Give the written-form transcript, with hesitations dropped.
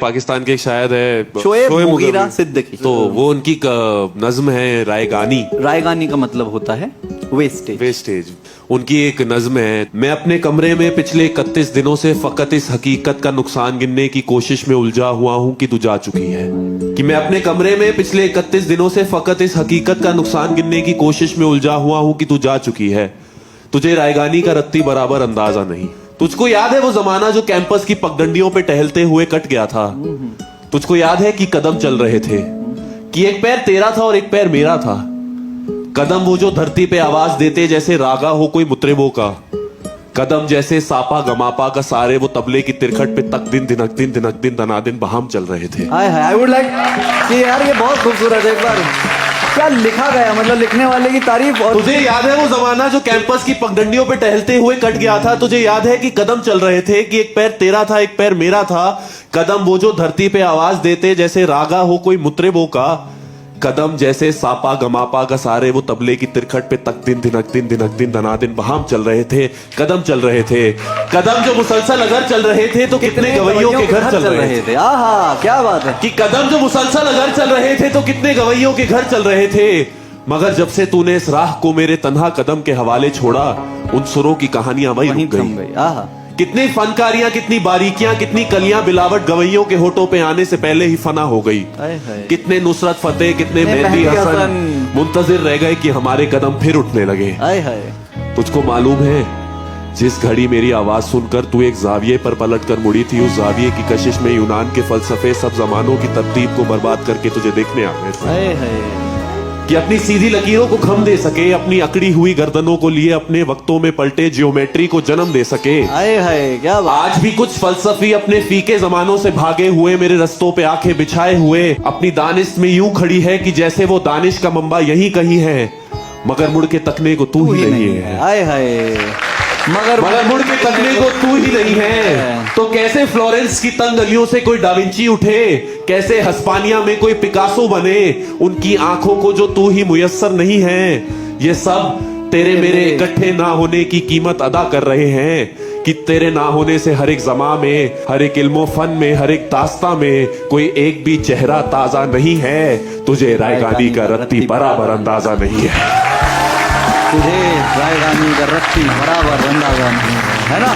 पाकिस्तान के एक शायर है शोएब मुगीरा सिद्दीकी, तो वो उनकी नज्म है रायगानी। रायगानी का मतलब होता है वेस्टेज। वेस्टेज। उनकी एक नज्म है, मैं अपने कमरे में पिछले 31 दिनों से फकत इस हकीकत का नुकसान गिनने की कोशिश में उलझा हुआ हूँ कि तू जा चुकी है। कि मैं अपने कमरे में पिछले 31 दिनों से फकत इस हकीकत का नुकसान गिनने की कोशिश में उलझा हुआ हूँ कि तू जा चुकी है। तुझे रायगानी का रत्ती बराबर अंदाजा नहीं। तुझको याद है वो जमाना जो कैंपस की पगडंडियों पे टहलते हुए कट गया था? तुझको याद है कि कदम चल रहे थे, कि एक पैर तेरा था और एक पैर मेरा था। कदम वो जो धरती पे आवाज देते जैसे रागा हो कोई मुतरिबों का। कदम जैसे सापा गमापा का सारे वो तबले की तिरखट पे तक दिन दिनक दिन दिनक दिन दनादिन बहाम चल रहे थे। आई वुड लाइक कि यार ये बहुत खूबसूरत है। एक बार क्या लिखा गया, मतलब लिखने वाले की तारीफ। और तुझे याद है वो जमाना जो कैंपस की पगडंडियों पे टहलते हुए कट गया था? तुझे याद है कि कदम चल रहे थे, कि एक पैर तेरा था एक पैर मेरा था। कदम वो जो धरती पे आवाज देते जैसे रागा हो कोई मुतरिबों का। कदम जैसे सापा गमापा का सारे वो तबले की तिरखट पे तक दिन दिनक दिन दनादिन बहाम चल रहे थे। कदम चल रहे थे, कदम जो मुसलसल अगर चल रहे थे तो कितने गवैयों के घर चल रहे थे। आहा क्या बात है। कि कदम जो मुसलसल अगर चल रहे थे तो कितने गवैयों के घर चल रहे थे। मगर जब से तूने इस राह को मेरे तन्हा कदम के हवाले छोड़ा, उन सुरों की कहानियां वहीं रुक गई। आहा कितनी फनकारियां, कितनी बारीकियां, कितनी कलियां बिलावट गवैयों के होठों पे आने से पहले ही फना हो गई। कितने नुसरत फतेह, कितने मेहदी हसन मुंतजिर रह गए कि हमारे कदम फिर उठने लगे। तुझको मालूम है जिस घड़ी मेरी आवाज सुनकर तू एक जाविये पर पलट कर मुड़ी थी, उस जाविये की कशिश में यूनान के फलसफे सब जमानों की तरतीब को बर्बाद करके तुझे देखने आ गए थे। कि अपनी सीधी लकीरों को खम दे सके, अपनी अकड़ी हुई गर्दनों को लिए अपने वक्तों में पलटे जियोमेट्री को जन्म दे सके। क्या बात। आज भी कुछ फलसफी अपने फीके जमानों से भागे हुए मेरे रस्तों पे आंखें बिछाए हुए अपनी दानिश में यूं खड़ी है कि जैसे वो दानिश का मंबा यहीं कहीं है, मगर मुड़ के तकने को तू ही नहीं है। मगर मुड़ के तकने को तू ही नहीं है। तो कैसे फ्लोरेंस की तंग गलियों से कोई डाविंची उठे, कैसे हस्पानिया में कोई पिकासो बने, उनकी आंखों को जो तू ही मुयस्सर नहीं है। ये सब तेरे मेरे इकट्ठे ना होने की कीमत अदा कर रहे हैं। कि तेरे ना होने से हर एक जमा में, हर एक इल्मो फन में, हर एक दास्ता में कोई एक भी चेहरा ताजा नहीं है। तुझे रायगानी का रत्ती बराबर अंदाजा नहीं है। तुझे रायगानी का रत्ती बराबर अंदाजा नहीं है ना।